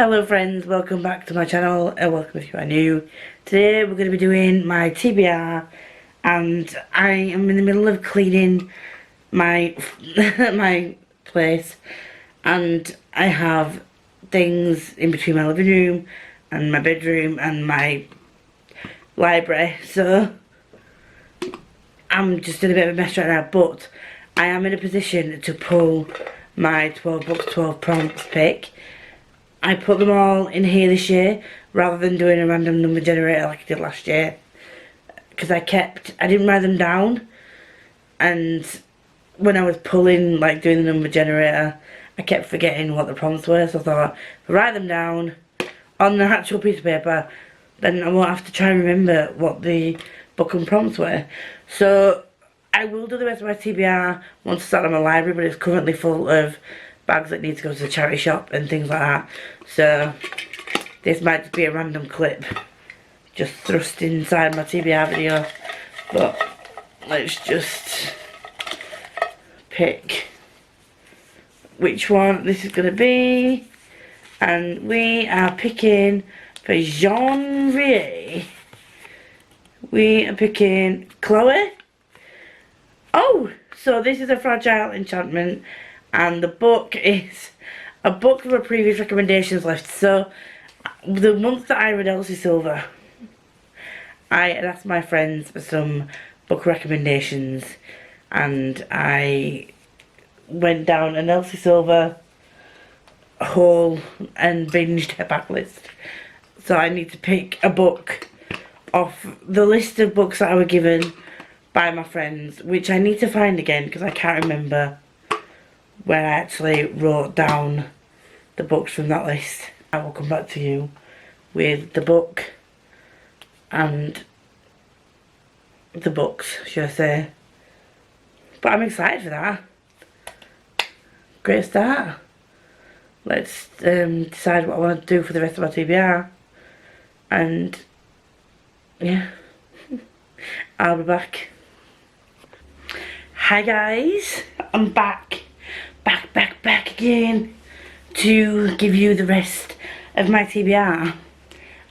Hello friends, welcome back to my channel and welcome if you are new. Today we're going to be doing my TBR and I am in the middle of cleaning my my place, and I have things in between my living room and my bedroom and my library, so I'm just in a bit of a mess right now, but I am in a position to pull my 12 books 12 prompts pick. I put them all in here this year rather than doing a random number generator like I did last year, because I didn't write them down, and when I was pulling, like doing the number generator, I kept forgetting what the prompts were, so I thought if I write them down on the actual piece of paper then I won't have to try and remember what the book and prompts were. So I will do the rest of my TBR once I start on my library, but it's currently full of bags that need to go to the charity shop and things like that, so this might just be a random clip just thrust inside my TBR video, but let's just pick which one this is going to be, and we are picking for genre, we are picking Chloe. Oh, so this is a Fragile Enchantment, and the book is a book from a previous recommendations list. So the month that I read Elsie Silver, I had asked my friends for some book recommendations, and I went down an Elsie Silver hole and binged her backlist. So I need to pick a book off the list of books that I were given by my friends, which I need to find again because I can't remember where I actually wrote down the books from that list. I will come back to you with the book and the books, should I say. But I'm excited for that. Great start. Let's decide what I want to do for the rest of my TBR. And yeah, I'll be back. Hi guys, I'm back again to give you the rest of my TBR.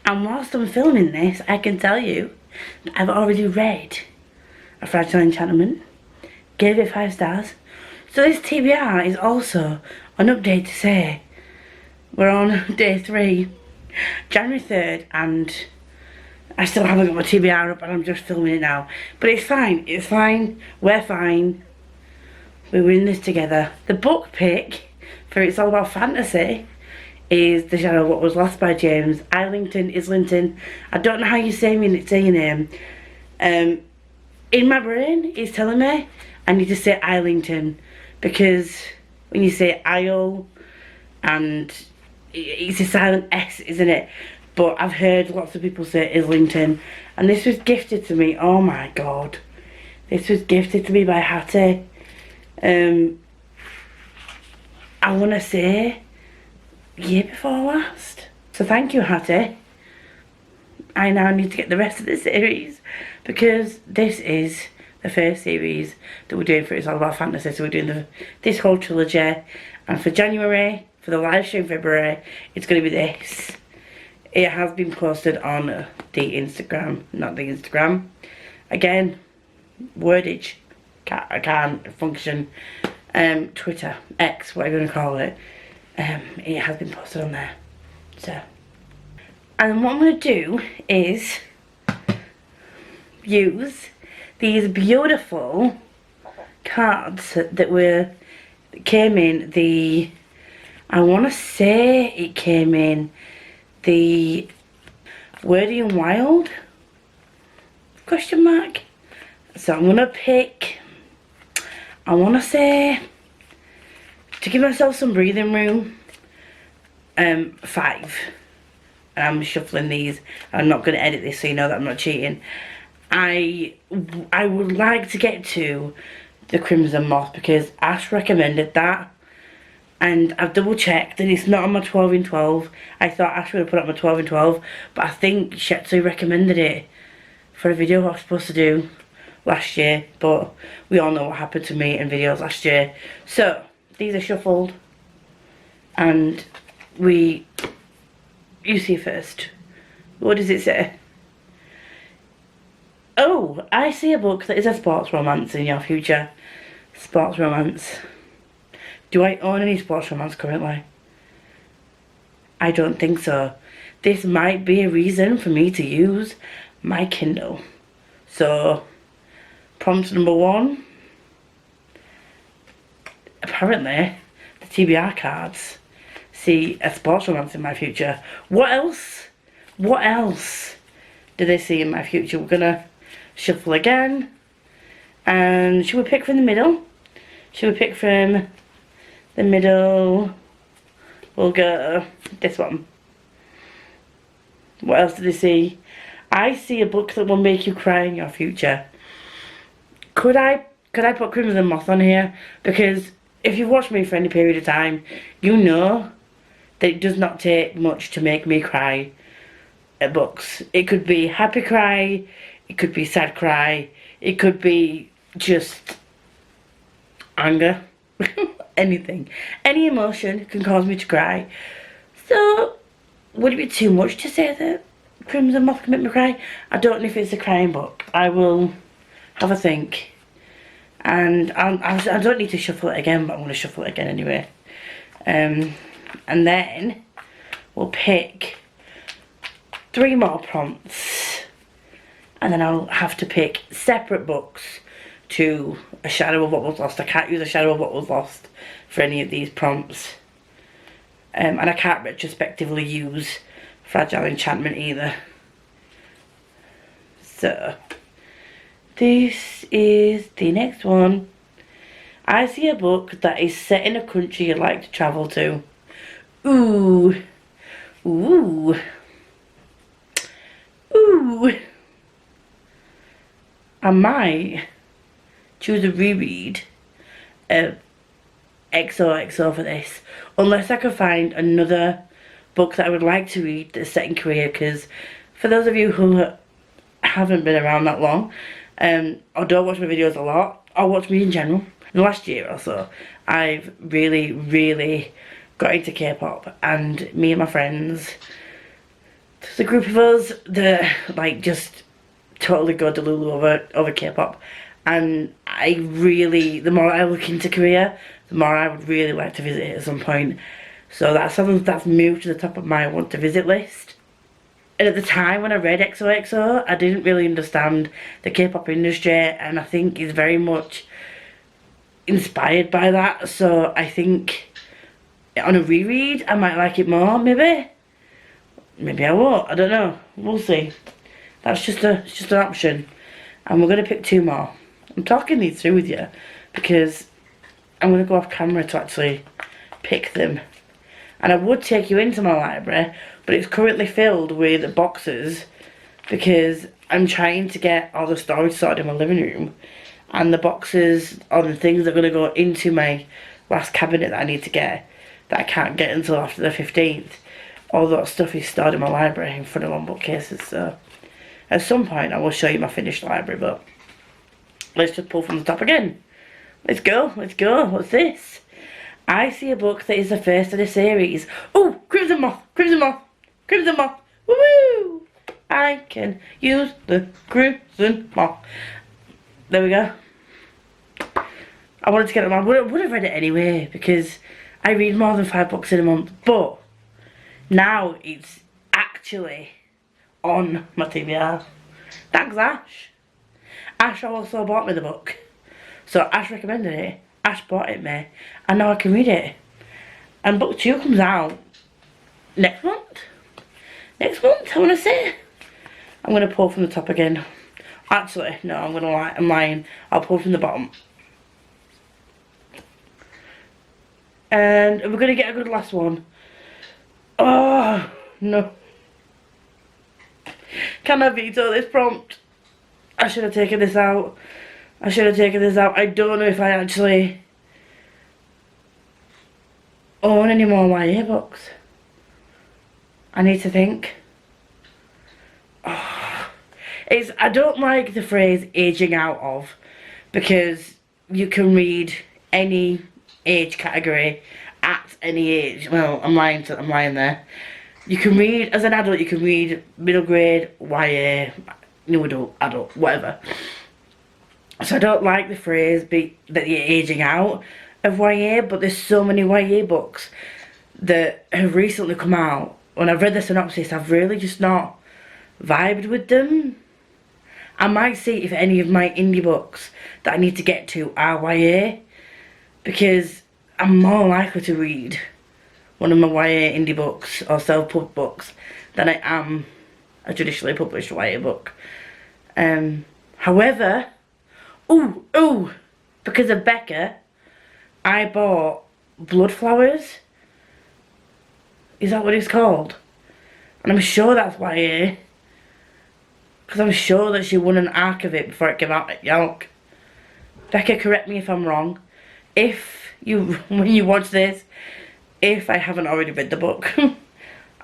And whilst I'm filming this, I can tell you that I've already read A Fragile Enchantment, gave it 5 stars. So this TBR is also an update to say we're on day 3, January 3rd, and I still haven't got my TBR up and I'm just filming it now. But it's fine, we're fine. We're in this together. The book pick for It's All About Fantasy is The Shadow of What Was Lost by James Islington. I don't know how you say your name. In my brain, it's telling me I need to say Islington, because when you say Isle, and it's a silent S, isn't it? But I've heard lots of people say Islington, and this was gifted to me. Oh my god, this was gifted to me by Hattie. I want to say year before last. So thank you, Hattie. I now need to get the rest of the series, because this is the first series that we're doing for It's All About Fantasy. So we're doing this whole trilogy, and for January, for the live stream February, it's going to be this. It has been posted on the Instagram, not the Instagram. Again, wordage. I can't function. Twitter, X, whatever you want to call it. It has been posted on there. So, and what I'm going to do is use these beautiful cards that came in the, I want to say it came in the Wordy and Wild ? So I'm gonna pick, I want to say, to give myself some breathing room, 5. And I'm shuffling these. I'm not going to edit this so you know that I'm not cheating. I would like to get to the Crimson Moth because Ash recommended that, and I've double checked and it's not on my 12 in 12. I thought Ash would have put up my 12 in 12, but I think Shetsu recommended it for a video I was supposed to do last year, but we all know what happened to me in videos last year. So these are shuffled, and we You see first. What does it say? Oh, I see a book that is a sports romance in your future. Sports romance. Do I own any sports romance currently? I don't think so. This might be a reason for me to use my Kindle. So, prompt number 1. Apparently, the TBR cards see a sports romance in my future. What else? What else do they see in my future? We're gonna shuffle again. And should we pick from the middle? Should we pick from the middle? We'll go this one. What else do they see? I see a book that will make you cry in your future. Could I put Crimson Moth on here? Because if you've watched me for any period of time, you know that it does not take much to make me cry at books. It could be happy cry, it could be sad cry, it could be just anger. Anything. Any emotion can cause me to cry. So, would it be too much to say that Crimson Moth can make me cry? I don't know if it's a crying book. I will have a think. And I don't need to shuffle it again, but I'm going to shuffle it again anyway. And then we'll pick 3 more prompts. And then I'll have to pick separate books to A Shadow of What Was Lost. I can't use A Shadow of What Was Lost for any of these prompts. And I can't retrospectively use Fragile Enchantment either. So, this is the next one. I see a book that is set in a country you'd like to travel to. Ooh. Ooh. Ooh. I might choose a reread of XOXO for this, unless I can find another book that I would like to read that's set in Korea, because for those of you who haven't been around that long, or don't watch my videos a lot, or watch me in general, in the last year or so, I've really got into K-pop, and me and my friends, there's a group of us that like just totally go delulu over K-pop. And I really, the more I look into Korea, the more I would really like to visit it at some point. So that's something that's moved to the top of my want to visit list. And at the time when I read XOXO, I didn't really understand the K-pop industry, and I think it's very much inspired by that. So I think on a reread, I might like it more, maybe. Maybe I won't, I don't know. We'll see. That's just an option. And we're going to pick 2 more. I'm talking these through with you because I'm going to go off camera to actually pick them. And I would take you into my library, but it's currently filled with boxes because I'm trying to get all the storage sorted in my living room. And the boxes are the things that are going to go into my last cabinet that I need to get, that I can't get until after the 15th. All that stuff is stored in my library in front of one bookcases, so at some point I will show you my finished library, but let's just pull from the top again. Let's go, let's go. What's this? I see a book that is the first of the series. Oh, Crimson Moth, Crimson Moth, Crimson Moth. Woo! I can use the Crimson Moth. There we go. I wanted to get it on. I would have read it anyway because I read more than 5 books in a month, but now it's actually on my TBR. Thanks, Ash. Ash also bought me the book. So Ash recommended it. Ash bought it me. And now I can read it. And book 2 comes out next month. Next month, I want to say. I'm going to pull from the top again. Actually, no, I'm lying. I'll pull from the bottom. And we're going to get a good last one. Oh, no. Can I veto this prompt? I should have taken this out. I should have taken this out. I don't know if I actually own any more YA books. I need to think. Oh, I don't like the phrase aging out of, because you can read any age category at any age. Well, I'm lying there. You can read, as an adult, you can read middle grade, YA, new adult, whatever. So I don't like the phrase that you're aging out of YA, but there's so many YA books that have recently come out. When I've read the synopsis, I've really just not vibed with them. I might see if any of my indie books that I need to get to are YA, because I'm more likely to read one of my YA indie books or self-pub books than I am a traditionally published YA book. However, because of Becca, I bought Bloodflowers. Is that what it's called? And I'm sure that's YA. Because I'm sure that she won an arc of it before it came out at York. Becca, correct me if I'm wrong. When you watch this, if I haven't already read the book,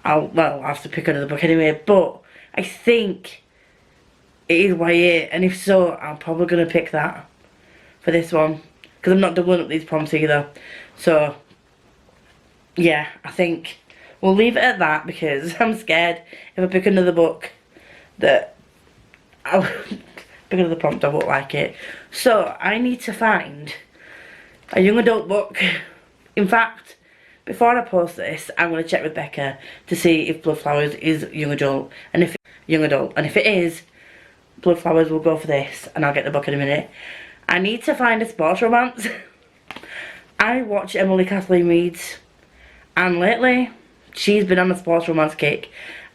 I'll have to pick another book anyway. But I think it is YA, and if so, I'm probably going to pick that for this one. Because I'm not doubling up these prompts either. So, yeah, I think we'll leave it at that, because I'm scared if I pick another book that because of the prompt I won't like it. So I need to find a young adult book. In fact, before I post this, I'm going to check with Becca to see if Bloodflowers is young adult, and if it is, Bloodflowers will go for this, and I'll get the book in a minute. I need to find a sports romance. I watch Emily Kathleen Reads, and lately she's been on a sports romance kick,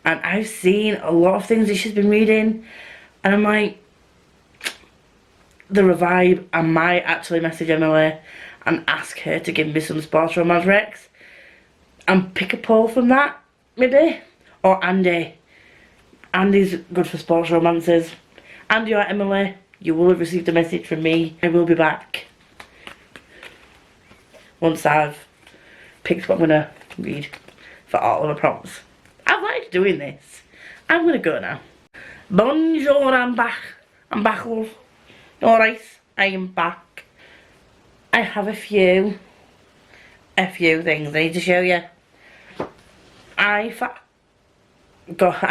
and I've seen a lot of things that she's been reading, and I'm like, the revive. I might actually message Emily and ask her to give me some sports romance recs and pick a poll from that, maybe. Or Andy. Andy's good for sports romances. Andy or Emily, you will have received a message from me. I will be back once I've picked what I'm going to read for all of the prompts. I like doing this. I'm going to go now. Bonjour, I'm back. I'm back, love. Alright, I am back. I have a few things I need to show you. I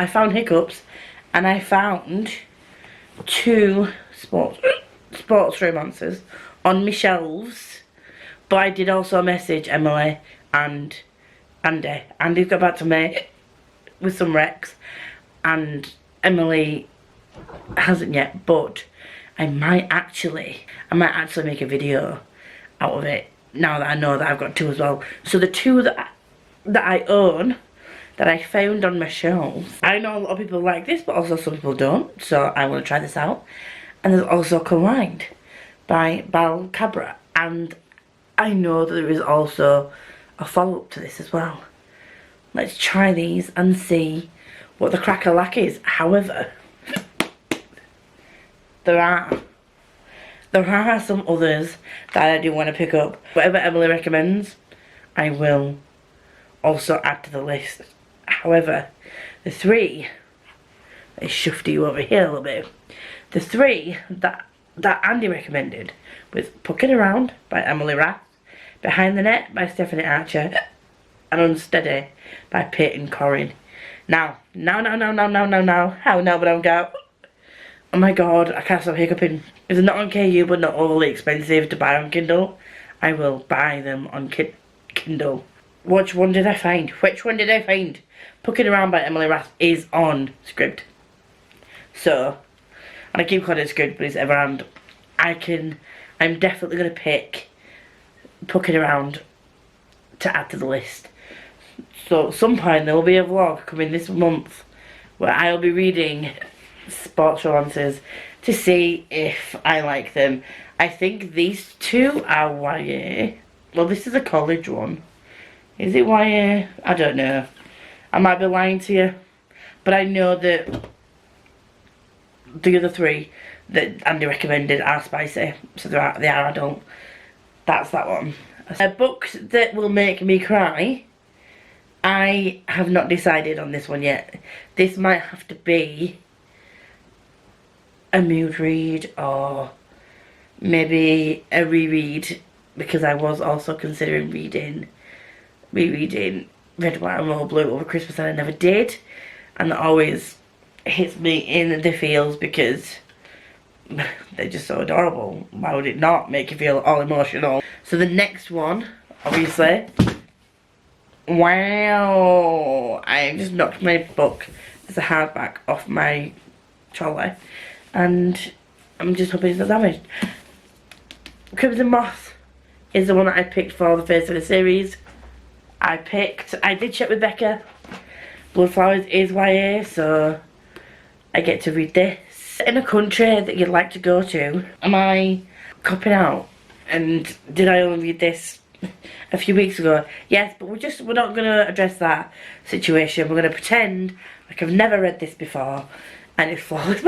found hiccups, and I found 2 sports romances on my shelves, but I did also message Emily and Andy. Andy's got back to me with some recs, and Emily hasn't yet, but I might actually make a video out of it now that I know that I've got 2 as well. So the 2 that I own, that I found on my shelves, I know a lot of people like this, but also some people don't, so I want to try this out. And there's also Collide by Bal Cabra, and I know that there is also a follow-up to this as well. Let's try these and see what the crack-a-lack is. However, there are some others that I do want to pick up. Whatever Emily recommends, I will also add to the list. However, the 3, let's shift you over here a little bit. The 3 that Andy recommended was Pucking Around by Emily Rath, Behind the Net by Stephanie Archer, and Unsteady by Peyton Corrin. Now, how now but don't go. Oh my god, I can't stop hiccuping. If they're not on KU but not overly expensive to buy on Kindle, I will buy them on Kindle. Which one did I find? Pucking Around by Emily Rath is on Scribd. So, and I keep calling it Scribd, but it's Everhand. I'm definitely going to pick Pucking Around to add to the list. So at some point there will be a vlog coming this month where I'll be reading sports romances to see if I like them. I think these 2 are YA. Well, this is a college one. Is it YA? I don't know. I might be lying to you. But I know that the other 3 that Andy recommended are spicy. So they are adult. That's that one. Books that will make me cry. I have not decided on this one yet. This might have to be a mood read or maybe a reread, because I was also considering rereading Red, White and Royal Blue over Christmas and I never did. And that always hits me in the feels because they're just so adorable. Why would it not make you feel all emotional? So the next one, obviously, wow, I just knocked my book as a hardback off my trolley and I'm just hoping it's not damaged. Crimson Moth is the one that I picked for the first of the series. I did check with Becca. Bloodflowers is YA, so I get to read this. In a country that you'd like to go to, am I copping out? And did I only read this a few weeks ago? Yes, but we're not gonna address that situation. We're gonna pretend like I've never read this before and it's flawless.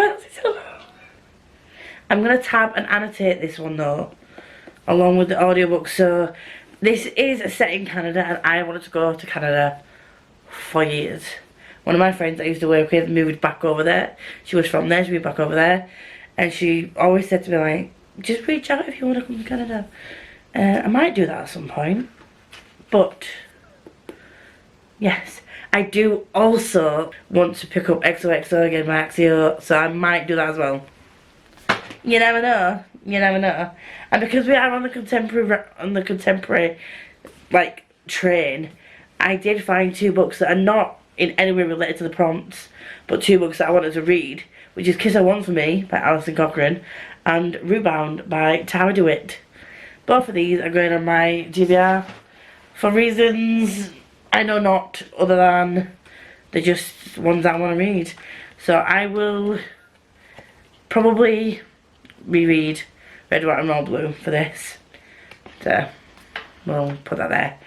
I'm gonna tab and annotate this one though, along with the audiobook. So this is set in Canada and I wanted to go to Canada for years. One of my friends I used to work with moved back over there. She was from there, she moved back over there. And she always said to me like, just reach out if you want to come to Canada. I might do that at some point. But, yes. I do also want to pick up XOXO again by Axio, so I might do that as well. You never know. You never know. And because we are on the contemporary like train, I did find 2 books that are not in any way related to the prompts, but 2 books that I wanted to read, which is Kiss I Want For Me by Alison Cochrane and Rootbound by Tara DeWitt. Both of these are going on my TBR for reasons I know not, other than they're just ones that I want to read. So I will probably reread Red, White and Royal Blue for this. So we'll put that there.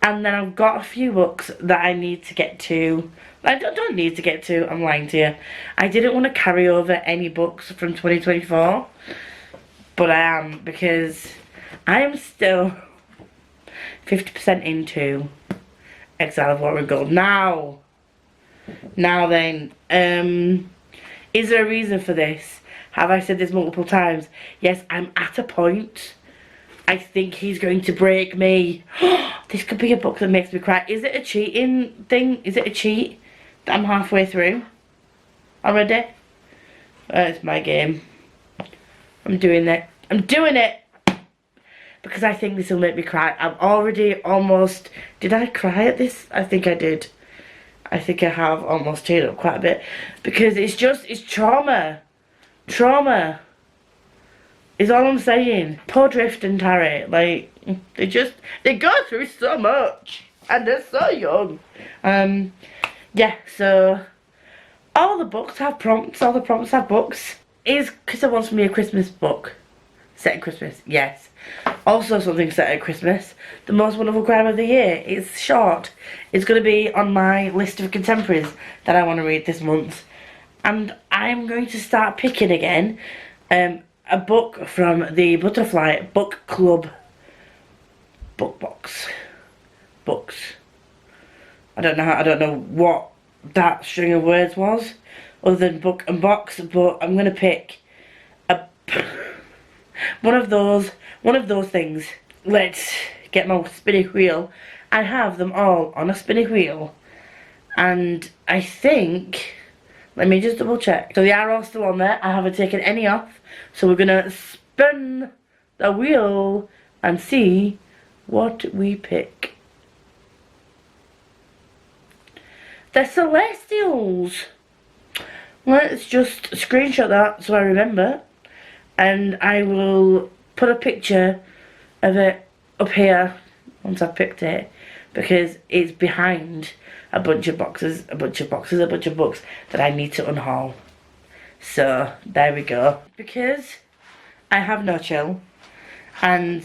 And then I've got a few books that I need to get to. I don't need to get to, I'm lying to you. I didn't want to carry over any books from 2024. But I am, because I am still 50% into Exile of Water and Gold. Now then, is there a reason for this? Have I said this multiple times? Yes, I'm at a point. I think he's going to break me. This could be a book that makes me cry. Is it a cheating thing? Is it a cheat that I'm halfway through already? It's my game. I'm doing it. I'm doing it! Because I think this will make me cry. I'm already almost... Did I cry at this? I think I did. I think I have almost teared up quite a bit. Because it's trauma. Trauma. Is all I'm saying. Poor Drift and Tarry, like, they go through so much. And they're so young. Yeah, so, all the books have prompts, all the prompts have books. Is Kiss I Want For Me a Christmas book? Set at Christmas, yes. Also something set at Christmas. The Most Wonderful Crime of the Year. It's short. It's going to be on my list of contemporaries that I want to read this month. And I'm going to start picking again. A book from the Butterfly Book Club book box. Books. I don't know what that string of words was, other than book and box, but I'm gonna pick a one of those things. Let's get my spinning wheel. I have them all on a spinning wheel, and I think, let me just double check. So they are all still on there. I haven't taken any off. So we're gonna spin the wheel and see what we pick. The Celestials. Let's just screenshot that so I remember. And I will put a picture of it up here once I've picked it. Because it's behind a bunch of books that I need to unhaul. So, there we go. Because I have no chill, and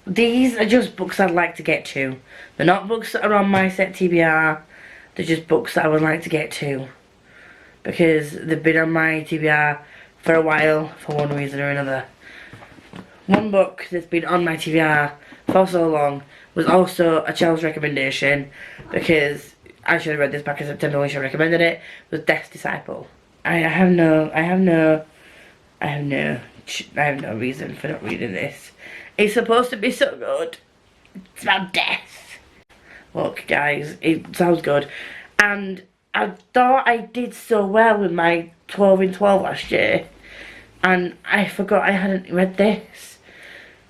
these are just books I'd like to get to. They're not books that are on my set TBR, they're just books that I would like to get to. Because they've been on my TBR for a while, for one reason or another. One book that's been on my TBR for so long was also a Chels recommendation, because I should have read this back in September when she recommended it, was Death's Disciple. I have no reason for not reading this. It's supposed to be so good. It's about death. look guys, it sounds good. And I thought I did so well with my 12 in 12 last year, and I forgot I hadn't read this.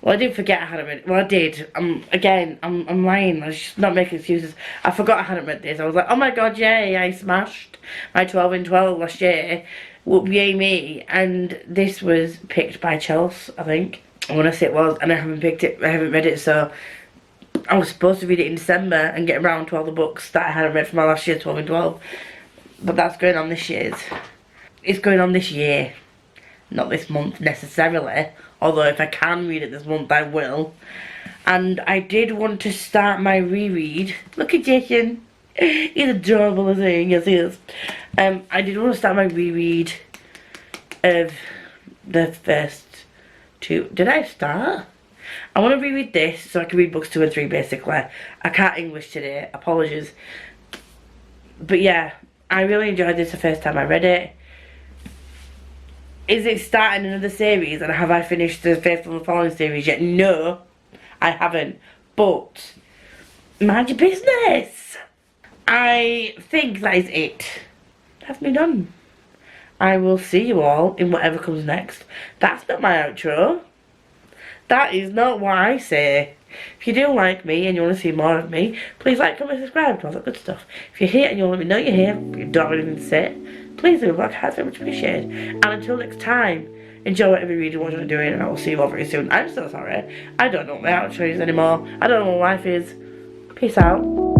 Well, I didn't forget I hadn't read it. Well, I did. I'm lying. I was just not making excuses. I forgot I hadn't read this. I was like, oh my god, yay, I smashed my 12 in 12 last year. Well, yay me. And this was picked by Chels, I think. I want to say it was, and I haven't read it, so I was supposed to read it in December and get around to all the books that I hadn't read for my last year's 12 in 12. But that's going on this year's. It's going on this year. Not this month necessarily, although if I can read it this month I will. And I did want to start my reread. Look at Jason, he's adorable, isn't he? Yes he is. I did want to start my reread of the first two. Did I start? I want to reread this so I can read books 2 and 3 basically. I can't English today, apologies. But yeah, I really enjoyed this the first time I read it. Is it starting another series, and have I finished the Faithful and Fallen series yet? No, I haven't. But mind your business. I think that is it. That's me done. I will see you all in whatever comes next. That's not my outro. That is not what I say. If you do like me and you want to see more of me, please like, comment, subscribe, and all that good stuff. If you're here and you want to let me know you're here, if you don't have anything to say, please do. Like, very much appreciated. And until next time, enjoy whatever you're reading, what you're doing, and I will see you all very soon. I'm so sorry. I don't know what my outro is anymore. I don't know what life is. Peace out.